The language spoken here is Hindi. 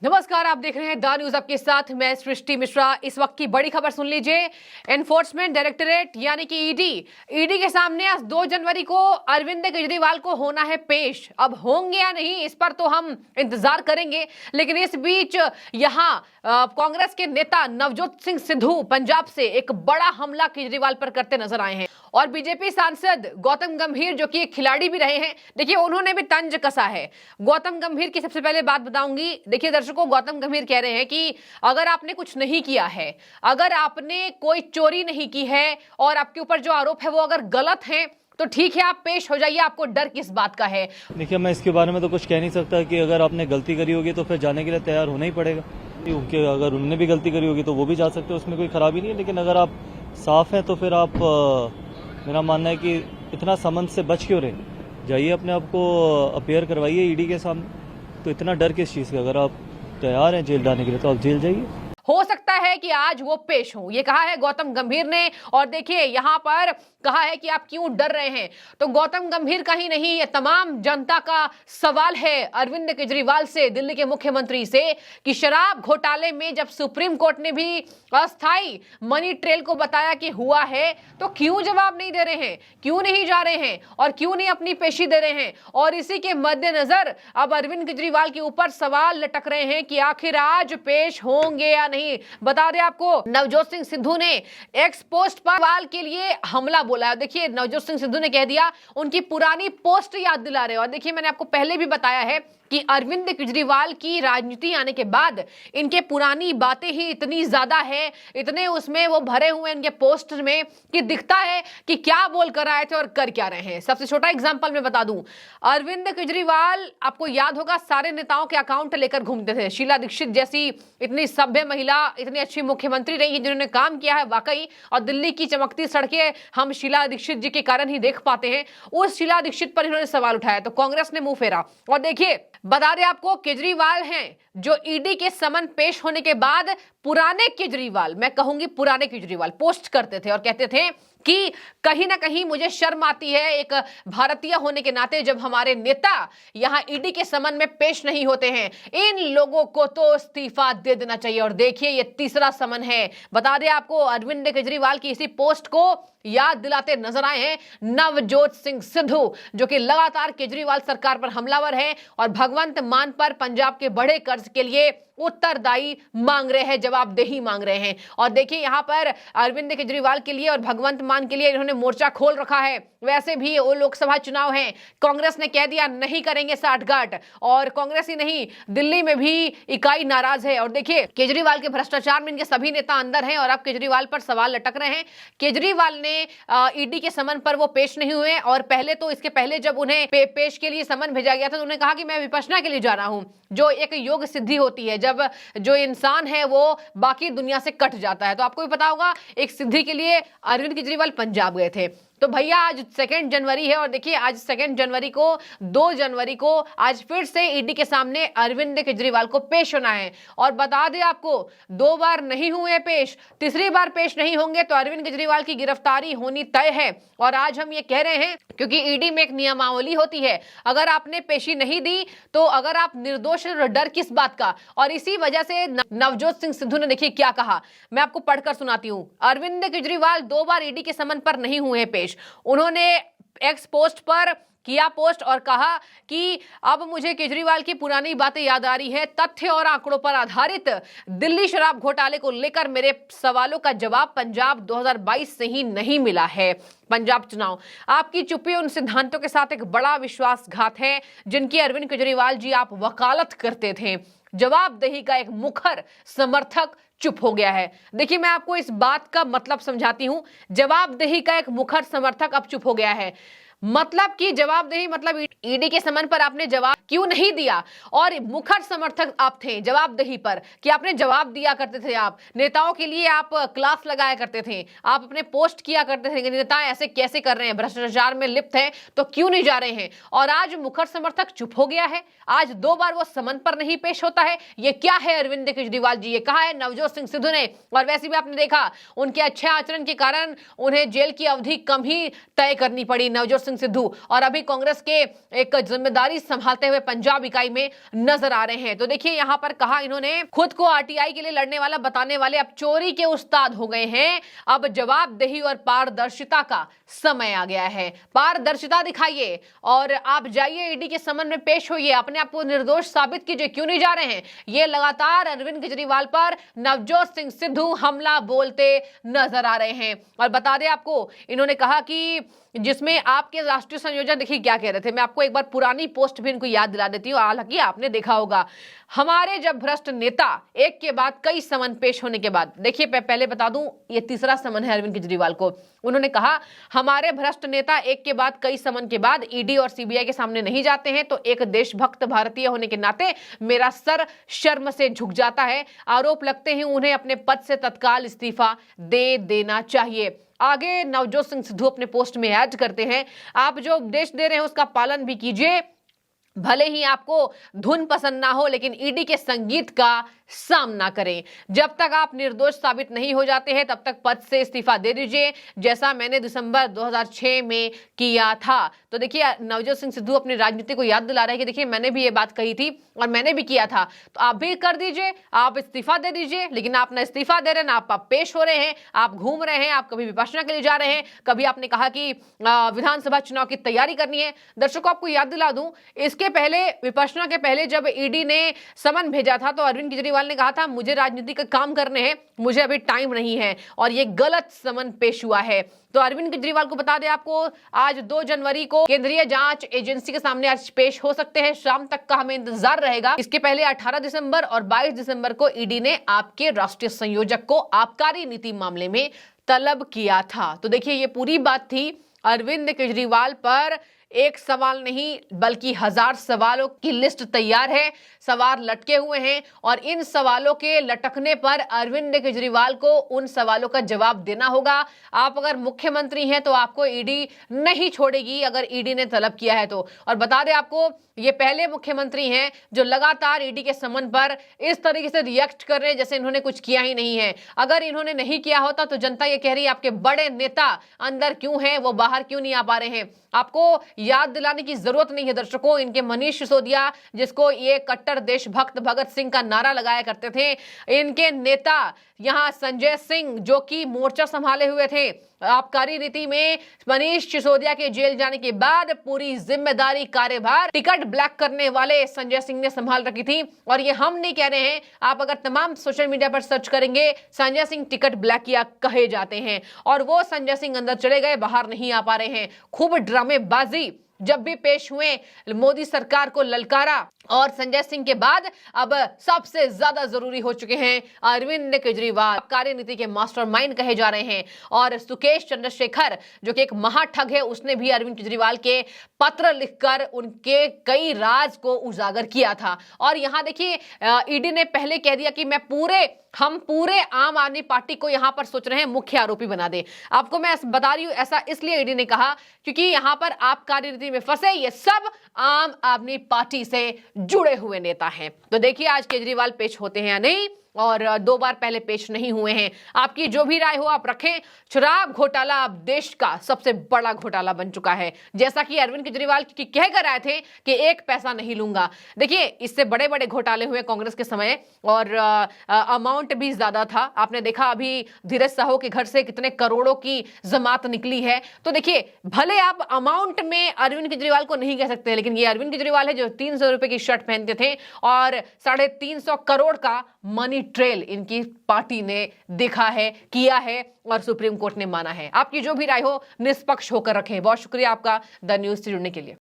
नमस्कार, आप देख रहे हैं द न्यूज आपके साथ मैं सृष्टि मिश्रा। इस वक्त की बड़ी खबर सुन लीजिए। एनफोर्समेंट डायरेक्टरेट यानी कि ईडी के सामने आज 2 जनवरी को अरविंद केजरीवाल को होना है पेश। अब होंगे या नहीं इस पर तो हम इंतजार करेंगे, लेकिन इस बीच यहां कांग्रेस के नेता नवजोत सिंह सिद्धू पंजाब से एक बड़ा हमला केजरीवाल पर करते नजर आए हैं और बीजेपी सांसद गौतम गंभीर जो कि एक खिलाड़ी भी रहे हैं, देखिए उन्होंने भी तंज कसा है। गौतम गंभीर की सबसे पहले बात बताऊंगी। देखिए दर्शकों, गौतम गंभीर कह रहे हैं कि अगर आपने कुछ नहीं किया है, अगर आपने कोई चोरी नहीं की है और आपके ऊपर जो आरोप है वो अगर गलत है तो ठीक है, आप पेश हो जाइए, आपको डर किस बात का है। देखिए, मैं इसके बारे में तो कुछ कह नहीं सकता कि अगर आपने गलती करी होगी तो फिर जाने के लिए तैयार होना ही पड़ेगा, क्योंकि अगर उन्होंने भी गलती करी होगी तो वो भी जा सकते हैं, उसमें कोई खराबी नहीं है। लेकिन अगर आप साफ हैं तो फिर आप मेरा मानना है कि इतना समन से बच क्यों रहे, जाइए अपने आप को अपेयर करवाइए ईडी के सामने। तो इतना डर किस चीज़ का? अगर आप तैयार हैं जेल जाने के लिए तो आप जेल जाइए। हो सकता है कि आज वो पेश हो, ये कहा है गौतम गंभीर ने। और देखिए यहां पर कहा है कि आप क्यों डर रहे हैं, तो गौतम गंभीर का ही नहीं, ये तमाम जनता का सवाल है अरविंद केजरीवाल से, दिल्ली के मुख्यमंत्री से, कि शराब घोटाले में जब सुप्रीम कोर्ट ने भी अस्थाई मनी ट्रेल को बताया कि हुआ है, तो क्यों जवाब नहीं दे रहे हैं, क्यों नहीं जा रहे हैं और क्यों नहीं अपनी पेशी दे रहे हैं। और इसी के मद्देनजर अब अरविंद केजरीवाल के ऊपर सवाल लटक रहे हैं कि आखिर आज पेश होंगे या नहीं। बता दें आपको, नवजोत सिंह सिद्धू ने एक्स पोस्ट पर सवाल के लिए हमला बोला है। देखिए नवजोत सिंह सिद्धू ने कह दिया, उनकी पुरानी पोस्ट याद दिला रहे हो। और देखिए मैंने आपको पहले भी बताया है कि अरविंद केजरीवाल की राजनीति आने के बाद इनके पुरानी बातें ही इतनी ज्यादा है, इतने उसमें वो भरे हुए इनके पोस्ट में कि दिखता है कि क्या बोल कर आए थे और कर क्या रहे हैं। सबसे छोटा एग्जांपल मैं बता दूं, अरविंद केजरीवाल आपको याद होगा सारे नेताओं के अकाउंट लेकर घूमते थे। शीला दीक्षित जैसी इतनी सभ्य महिला, इतनी अच्छी मुख्यमंत्री रही जिन्होंने काम किया है वाकई, और दिल्ली की चमकती सड़कें हम शीला दीक्षित जी के कारण ही देख पाते हैं। उस शीला दीक्षित पर इन्होंने सवाल उठाया तो कांग्रेस ने मुंह फेरा। और देखिए बता दें आपको, केजरीवाल हैं जो ईडी के समन पेश होने के बाद पुराने केजरीवाल, मैं कहूंगी पुराने केजरीवाल, पोस्ट करते थे और कहते थे कि कहीं ना कहीं मुझे शर्म आती है एक भारतीय होने के नाते जब हमारे नेता यहां ईडी के समन में पेश नहीं होते हैं, इन लोगों को तो इस्तीफा दे देना चाहिए। और देखिए ये तीसरा समन है। बता दें आपको, अरविंद केजरीवाल की इसी पोस्ट को याद दिलाते नजर आए हैं नवजोत सिंह सिद्धू, जो कि लगातार केजरीवाल सरकार पर हमलावर है और भगवंत मान पर पंजाब के बड़े कर्ज के लिए उत्तरदायी मांग रहे हैं, जवाबदेही मांग रहे हैं। और देखिए यहां पर अरविंद केजरीवाल के लिए और भगवंत मान के लिए इन्होंने मोर्चा खोल रखा है। वैसे भी वो लोकसभा चुनाव हैं, कांग्रेस ने कह दिया नहीं करेंगे साठगांठ, और कांग्रेस ही नहीं दिल्ली में भी इकाई नाराज है। और देखिए केजरीवाल के भ्रष्टाचार में इनके सभी नेता अंदर हैं और अब केजरीवाल पर सवाल लटक रहे हैं। केजरीवाल ने ईडी के समन पर वो पेश नहीं हुए, और पहले तो इसके पहले जब उन्हें पेश के लिए समन भेजा गया था तो उन्होंने कहा कि मैं विपश्यना के लिए जा रहा हूं, जो एक योग सिद्धि होती है जब जो इंसान है वो बाकी दुनिया से कट जाता है। तो आपको भी पता होगा एक सिद्धि के लिए अरविंद केजरीवाल पंजाब गए थे। तो भैया आज 2 जनवरी है और देखिए आज 2 जनवरी को 2 जनवरी को आज फिर से ईडी के सामने अरविंद केजरीवाल को पेश होना है। और बता दें आपको, 2 बार नहीं हुए पेश, तीसरी बार पेश नहीं होंगे तो अरविंद केजरीवाल की गिरफ्तारी होनी तय है। और आज हम ये कह रहे हैं क्योंकि ईडी में एक नियमावली होती है, अगर आपने पेशी नहीं दी तो अगर आप निर्दोष, डर किस बात का। और इसी वजह से नवजोत सिंह सिद्धू ने देखिए क्या कहा, मैं आपको पढ़कर सुनाती हूं। अरविंद केजरीवाल 2 बार ईडी के समन पर नहीं हुए पेश। उन्होंने एक्स पोस्ट पर किया पोस्ट और कहा कि अब मुझे केजरीवाल की पुरानी बातें याद आ रही है, तथ्य और आंकड़ों पर आधारित दिल्ली शराब घोटाले को लेकर मेरे सवालों का जवाब पंजाब 2022 से ही नहीं मिला है। पंजाब चुनाव, आपकी चुप्पी उन सिद्धांतों के साथ एक बड़ा विश्वासघात है जिनकी अरविंद केजरीवाल जी आप वकालत करते थे। जवाबदेही का एक मुखर समर्थक चुप हो गया है। देखिए मैं आपको इस बात का मतलब समझाती हूं। जवाबदेही का एक मुखर समर्थक अब चुप हो गया है, मतलब कि जवाबदेही मतलब ईडी के समन पर आपने जवाब क्यों नहीं दिया, और मुखर समर्थक आप थे जवाबदेही पर कि आपने जवाब दिया करते थे, आप नेताओं के लिए आप क्लास लगाया करते थे, आप अपने पोस्ट किया करते थे कि नेता ऐसे कैसे कर रहे हैं, भ्रष्टाचार में लिप्त हैं तो क्यों नहीं जा रहे हैं। और आज मुखर समर्थक चुप हो गया है, आज 2 बार वो समन पर नहीं पेश होता है। ये क्या है अरविंद केजरीवाल जी, ये कहा है नवजोत सिंह सिद्धू ने। और वैसे भी आपने देखा उनके अच्छे आचरण के कारण उन्हें जेल की अवधि कम ही तय करनी पड़ी। नवजोत सिंह सिंह सिद्धू और अभी कांग्रेस के एक जिम्मेदारी संभालते हुए पंजाब इकाई में नजर आ रहे हैं। तो देखिए यहां पर कहा इन्होंने, खुद को आरटीआई के लिए लड़ने वाला बताने वाले अब चोरी के उस्ताद हो गए हैं। अब जवाबदेही और पारदर्शिता का समय आ गया है। पारदर्शिता दिखाइए और आप जाइए ईडी के समन में पेश होइए, अपने आप को निर्दोष साबित कीजिए। क्यों नहीं जा रहे हैं? ये लगातार अरविंद केजरीवाल पर नवजोत सिंह सिद्धू हमला बोलते नजर आ रहे हैं। और बता दें आपको, इन्होंने कहा कि जिसमें आपके राष्ट्रीय संयोजक देखिए क्या कह रहे थे। मैं आपको एक बार पुरानी पोस्ट भी इनको याद दिला देती हूँ, हालांकि आपने देखा होगा। हमारे जब भ्रष्ट नेता एक के बाद कई समन पेश होने के बाद, देखिए पहले बता दूं, ये तीसरा समन है अरविंद केजरीवाल को। उन्होंने कहा हमारे भ्रष्ट नेता एक के बाद कई समन के बाद ईडी और सीबीआई के सामने नहीं जाते हैं तो एक देशभक्त भारतीय होने के नाते मेरा सर शर्म से झुक जाता है। आरोप लगते हैं उन्हें अपने पद से तत्काल इस्तीफा दे देना चाहिए। आगे नवजोत सिंह सिद्धू अपने पोस्ट में ऐड करते हैं, आप जो उपदेश दे रहे हैं उसका पालन भी कीजिए। भले ही आपको धुन पसंद ना हो, लेकिन ईडी के संगीत का सामना करें। जब तक आप निर्दोष साबित नहीं हो जाते हैं तब तक पद से इस्तीफा दे दीजिए, जैसा मैंने दिसंबर 2006 में किया था। तो देखिए नवजोत सिंह सिद्धू अपनी राजनीति को याद दिला रहे हैं कि देखिए मैंने भी ये बात कही थी और मैंने भी किया था, तो आप भी कर दीजिए, आप इस्तीफा दे दीजिए। लेकिन आप ना इस्तीफा दे रहे हैं, ना आप पेश हो रहे हैं, आप घूम रहे हैं, आप कभी विपक्षना के लिए जा रहे हैं, कभी आपने कहा कि विधानसभा चुनाव की तैयारी करनी है। दर्शकों आपको याद दिला दूं, इसके पहले विपक्षना के पहले जब ईडी ने समन भेजा था तो अरविंद केजरीवाल ने कहा था मुझे राजनीति का काम करने हैं, मुझे अभी टाइम नहीं है, और ये गलत समन पेश हुआ है। तो अरविंद केजरीवाल को बता दें आपको, आज 2 जनवरी को केंद्रीय जांच एजेंसी के सामने आज पेश हो सकते हैं। शाम तक का हमें इंतजार रहेगा। इसके पहले 18 दिसंबर और 22 दिसंबर को ईडी ने आपके राष्ट्रीय संयोजक को आबकारी नीति मामले में तलब किया था। तो देखिए ये पूरी बात थी। अरविंद केजरीवाल पर एक सवाल नहीं बल्कि 1000 सवालों की लिस्ट तैयार है। सवाल लटके हुए हैं और इन सवालों के लटकने पर अरविंद केजरीवाल को उन सवालों का जवाब देना होगा। आप अगर मुख्यमंत्री हैं तो आपको ईडी नहीं छोड़ेगी अगर ईडी ने तलब किया है तो। और बता दें आपको, ये पहले मुख्यमंत्री हैं जो लगातार ईडी के समन पर इस तरीके से रिएक्ट कर रहे हैं जैसे इन्होंने कुछ किया ही नहीं है। अगर इन्होंने नहीं किया होता तो जनता ये कह रही है आपके बड़े नेता अंदर क्यों हैं, वो बाहर क्यों नहीं आ पा रहे हैं। आपको याद दिलाने की जरूरत नहीं है दर्शकों, इनके मनीष सिसोदिया जिसको ये कट्टर देशभक्त भगत सिंह का नारा लगाया करते थे, इनके नेता यहां संजय सिंह जो कि मोर्चा संभाले हुए थे आबकारी नीति में, मनीष सिसोदिया के जेल जाने के बाद पूरी जिम्मेदारी कार्यभार टिकट ब्लैक करने वाले संजय सिंह ने संभाल रखी थी। और ये हम नहीं कह रहे हैं, आप अगर तमाम सोशल मीडिया पर सर्च करेंगे संजय सिंह टिकट ब्लैक किया कहे जाते हैं। और वो संजय सिंह अंदर चले गए, बाहर नहीं आ पा रहे हैं। खूब ड्रामेबाजी जब भी पेश हुए, मोदी सरकार को ललकारा, और संजय सिंह के बाद अब सबसे ज्यादा जरूरी हो चुके हैं अरविंद केजरीवाल, कार्यनीति के मास्टरमाइंड कहे जा रहे हैं। और सुकेश चंद्रशेखर जो कि एक महाठग है, उसने भी अरविंद केजरीवाल के पत्र लिखकर उनके कई राज को उजागर किया था। और यहां देखिए ईडी ने पहले कह दिया कि हम पूरे आम आदमी पार्टी को यहां पर सोच रहे हैं मुख्य आरोपी बना दे। आपको मैं बता रही हूं ऐसा इसलिए ईडी ने कहा क्योंकि यहां पर आप कार्यनीति में फंसे ये सब आम आदमी पार्टी से जुड़े हुए नेता हैं। तो देखिए आज केजरीवाल पेश होते हैं या नहीं, और 2 बार पहले पेश नहीं हुए हैं। आपकी जो भी राय हो आप रखें। शराब घोटाला अब देश का सबसे बड़ा घोटाला बन चुका है। जैसा कि अरविंद केजरीवाल कह कर आए थे कि 1 पैसा नहीं लूंगा, देखिए इससे बड़े बड़े घोटाले हुए कांग्रेस के समय और अमाउंट भी ज्यादा था। आपने देखा अभी धीरज साहू के घर से कितने करोड़ों की जमात निकली है। तो देखिए भले आप अमाउंट में अरविंद केजरीवाल को नहीं कह सकते, लेकिन ये अरविंद केजरीवाल है जो 300 रुपए की शर्ट पहनते थे और 350 करोड़ का मनी ट्रेल इनकी पार्टी ने देखा है, किया है और सुप्रीम कोर्ट ने माना है। आपकी जो भी राय हो निष्पक्ष होकर रखें। बहुत शुक्रिया आपका द न्यूज़ से जुड़ने के लिए।